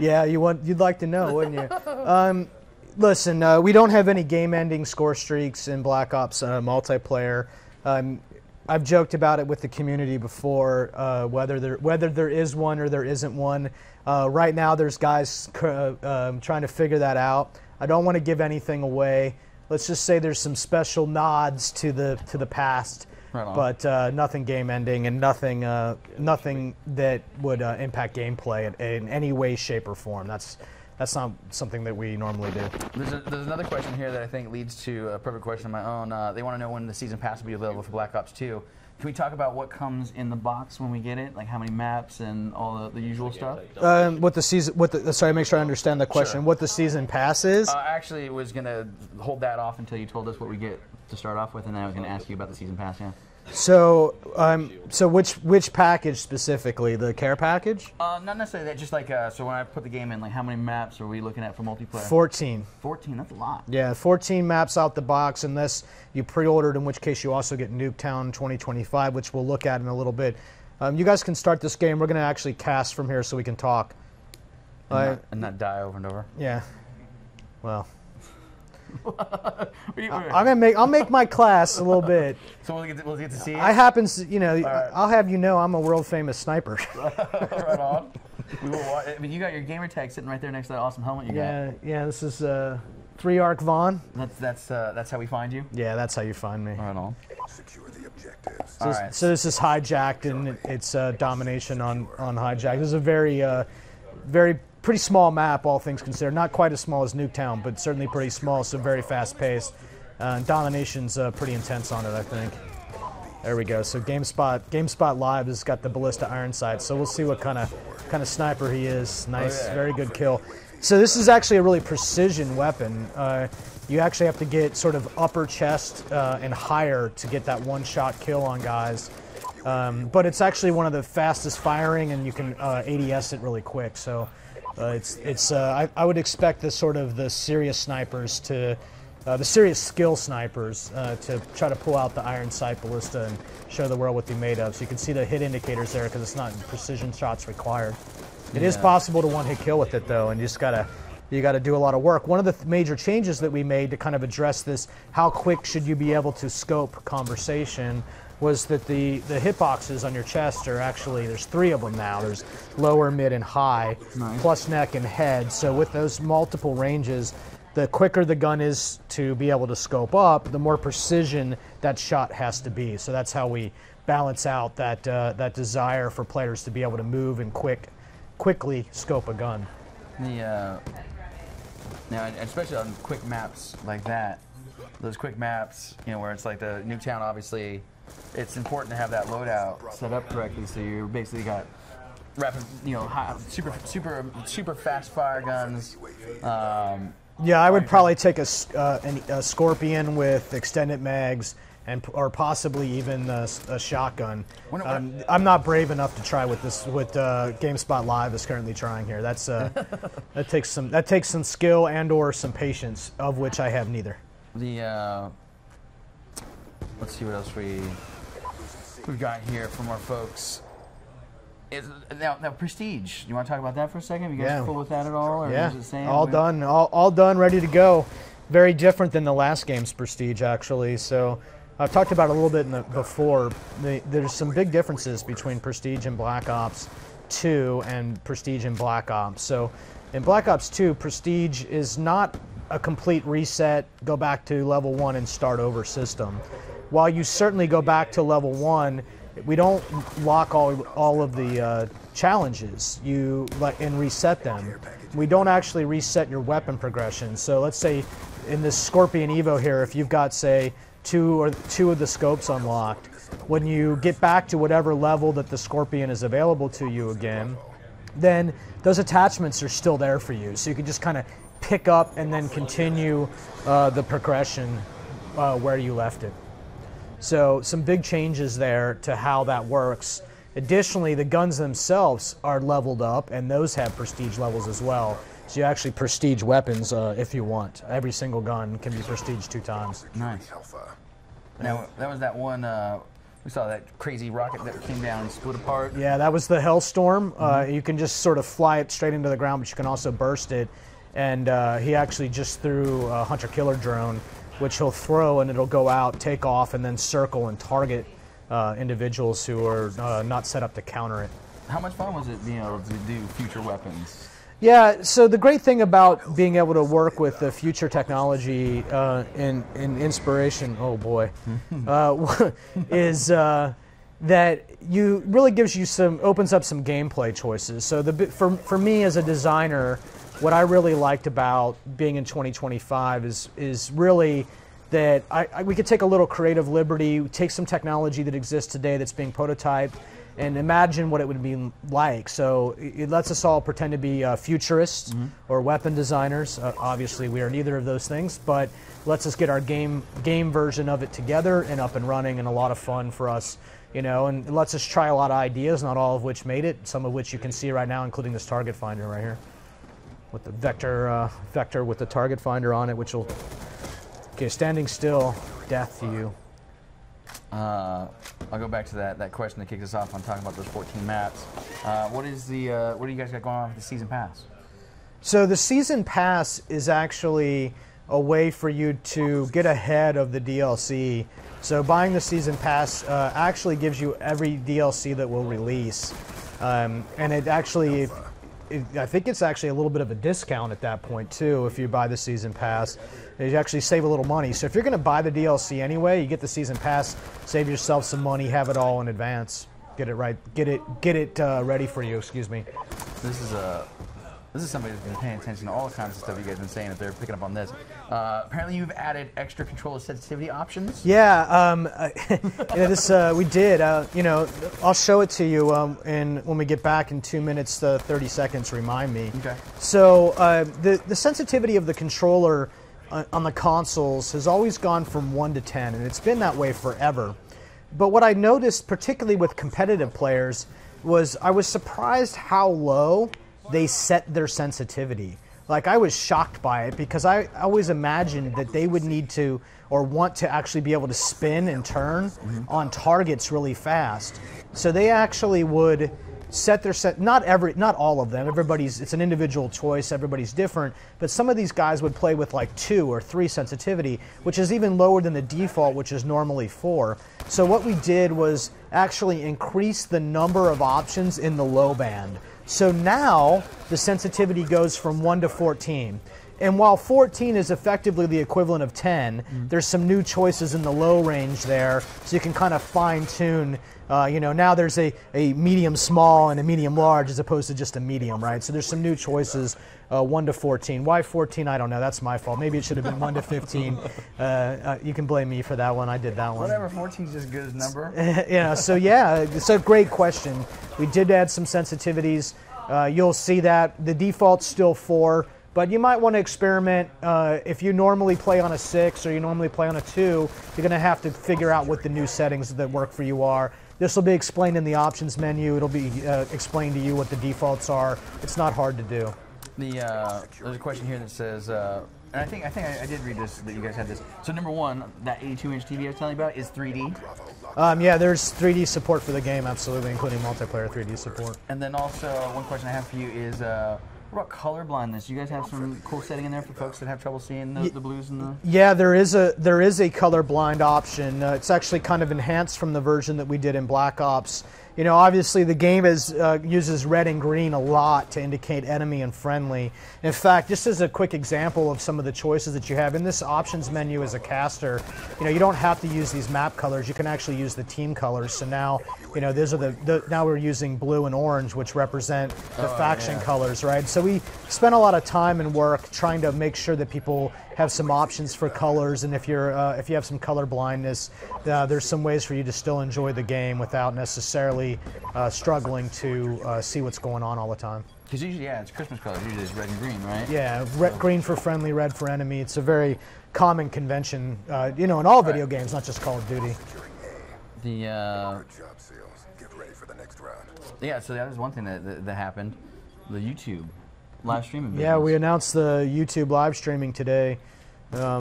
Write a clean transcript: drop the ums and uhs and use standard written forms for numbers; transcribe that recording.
Yeah, you'd like to know, wouldn't you? Listen, we don't have any game-ending score streaks in Black Ops multiplayer. I've joked about it with the community before, whether there is one or there isn't one. Right now, there's guys trying to figure that out. I don't want to give anything away. Let's just say there's some special nods to the past, right, but nothing game-ending and nothing that would impact gameplay in any way, shape, or form. That's not something that we normally do. There's another question here that I think leads to a perfect question of my own. They want to know when the season pass will be available for Black Ops 2. Can we talk about what comes in the box when we get it, like how many maps and all the usual stuff? Sorry, make sure I understand the question. Sure. What the season pass is? Actually, was gonna hold that off until you told us what we get to start off with, and then I was gonna ask you about the season pass. Yeah. So, which package specifically? The care package? Not necessarily that. Just like so, when I put the game in, like how many maps are we looking at for multiplayer? 14. 14. That's a lot. Yeah, 14 maps out the box, unless you pre-ordered, in which case you also get Nuketown 2025, which we'll look at in a little bit. You guys can start this game. We're going to actually cast from here so we can talk. And not die over and over. Yeah. Well. I'll make my class a little bit. So we'll get to see it? I happens to, right. I'll have you know I'm a world famous sniper. Right on. I mean, you got your gamer tag sitting right there next to that awesome helmet you got. Yeah. This is 3-Arc Vaughn. That's how we find you. Yeah, that's how you find me. Right on. Secure the objectives. So this is Hijacked, and it's Domination on Hijacked. This is a very pretty small map, all things considered. Not quite as small as Nuketown, but certainly pretty small, so very fast-paced. Domination's pretty intense on it, I think. There we go. So GameSpot Live has got the Ballista Iron Sight, so we'll see what kind of sniper he is. Nice, very good kill. So this is actually a really precision weapon. You actually have to get sort of upper chest and higher to get that one-shot kill on guys. But it's actually one of the fastest firing, and you can ADS it really quick. So I would expect the serious snipers to, the serious skill snipers to try to pull out the Iron Sight Ballista and show the world what they're made of. So you can see the hit indicators there because it's not precision shots required. It is possible to one-hit kill with it though, and you gotta do a lot of work. One of the major changes that we made to kind of address this, how quick should you be able to scope conversation, was that the hitboxes on your chest are actually, there's 3 of them now. There's lower, mid, and high, plus neck and head. So with those multiple ranges, the quicker the gun is to be able to scope up, the more precision that shot has to be. So that's how we balance out that desire for players to be able to move and quickly scope a gun. Now, especially on quick maps like that, those quick maps, where it's like the Nuketown, obviously, it's important to have that loadout set up correctly. So you basically got rapid, high, super fast fire guns. Yeah, I would probably take a Scorpion with extended mags, or possibly even a shotgun. I'm not brave enough to try with GameSpot Live is currently trying here. That's that takes some skill and/or some patience, of which I have neither. Let's see what else we've got here from our folks. Now Prestige. You want to talk about that for a second? You guys cool with that at all? Or is it the same? All done. All done, ready to go. Very different than the last game's Prestige, actually. So I've talked about it a little bit before. There's some big differences between Prestige and Black Ops 2 and Prestige and Black Ops. So in Black Ops 2, Prestige is not a complete reset, go back to level 1 and start over system. While you certainly go back to level 1, we don't lock all of the challenges and reset them. We don't actually reset your weapon progression. So let's say in this Scorpion Evo here, if you've got, say, two of the scopes unlocked, when you get back to whatever level that the Scorpion is available to you again, then those attachments are still there for you. So you can just kind of pick up and then continue the progression where you left it. So some big changes there to how that works. Additionally, the guns themselves are leveled up, and those have prestige levels as well. So you actually prestige weapons if you want. Every single gun can be prestige 2 times. Nice. Now, that was that one We saw that crazy rocket that came down and split apart. Yeah, that was the Hellstorm. You can just sort of fly it straight into the ground, but you can also burst it. And he actually just threw a hunter-killer drone, which he'll throw and it'll go out, take off, and then circle and target individuals who are not set up to counter it. How much fun was it being able to do future weapons? Yeah, so the great thing about being able to work with the future technology in inspiration, oh boy, is that you really gives you opens up some gameplay choices. So for me as a designer, what I really liked about being in 2025 is really that we could take a little creative liberty, take some technology that exists today that's being prototyped, and imagine what it would be like. So it lets us all pretend to be futurists or weapon designers. Obviously, we are neither of those things, but lets us get our game version of it together and up and running, and a lot of fun for us, you know. And it lets us try a lot of ideas, not all of which made it. Some of which you can see right now, including this target finder right here, with the vector with the target finder on it, which will standing still, death to you. I'll go back to that question that kicked us off on talking about those 14 maps. What do you guys got going on with the season pass? So the season pass is actually a way for you to get ahead of the DLC. So buying the season pass actually gives you every DLC that will release, and it actually. I think it's actually a little bit of a discount at that point too. If you buy the season pass, you actually save a little money. So if you're going to buy the DLC anyway, you get the season pass, save yourself some money, have it all in advance, get it right, get it ready for you. Excuse me. This is somebody who's been paying attention to all the kinds of stuff you guys have been saying. If they're picking up on this, apparently you've added extra controller sensitivity options. Yeah, we did. You know, I'll show it to you, and when we get back in 2 minutes, 30 seconds. Remind me. Okay. So the sensitivity of the controller on the consoles has always gone from 1 to 10, and it's been that way forever. But what I noticed, particularly with competitive players, was I was surprised how low they set their sensitivity. Like, I was shocked by it because I always imagined that they would need to or want to actually be able to spin and turn on targets really fast. So they actually would set their not all of them. It's an individual choice. Everybody's different. But some of these guys would play with like 2 or 3 sensitivity, which is even lower than the default, which is normally 4. So what we did was actually increase the number of options in the low band. So now the sensitivity goes from 1 to 14. And while 14 is effectively the equivalent of 10, there's some new choices in the low range there, so you can kind of fine-tune. You know, now there's a medium small and a medium large as opposed to just a medium, right? So there's some new choices, 1 to 14. Why 14? I don't know. That's my fault. Maybe it should have been 1 to 15. You can blame me for that one. I did that one. Whatever, 14 is just as good as number. Yeah, so yeah, it's a great question. We did add some sensitivities. You'll see that the default's still 4. But you might want to experiment. If you normally play on a 6 or you normally play on a 2, you're going to have to figure out what the new settings that work for you are. This will be explained in the options menu. It'll be explained to you what the defaults are. It's not hard to do. There's a question here that says, and I think I did read this, that you guys had this. So number 1, that 82-inch TV I was telling you about is 3D? Yeah, there's 3D support for the game, absolutely, including multiplayer 3D support. And then also, one question I have for you is, what about color blindness? You guys have some cool setting in there for folks that have trouble seeing the blues and the... Yeah, there is a color blind option. It's actually kind of enhanced from the version that we did in Black Ops. You know, obviously the game uses red and green a lot to indicate enemy and friendly. In fact, just as a quick example of some of the choices that you have in this options menu as a caster, you know, you don't have to use these map colors. You can actually use the team colors. So now, you know, those are now we're using blue and orange, which represent the faction colors, right? So we spent a lot of time and work trying to make sure that people have some options for colors, and if you have some color blindness, there's some ways for you to still enjoy the game without necessarily struggling to see what's going on all the time. Because usually, yeah, it's Christmas colors. Usually it's red and green, right? Yeah, green for friendly, red for enemy. It's a very common convention, you know, in all video games, not just Call of Duty. Good job, SEALs. Get ready for the next round. Yeah, so that was one thing that happened. The YouTube live streaming business. Yeah, we announced the YouTube live streaming today.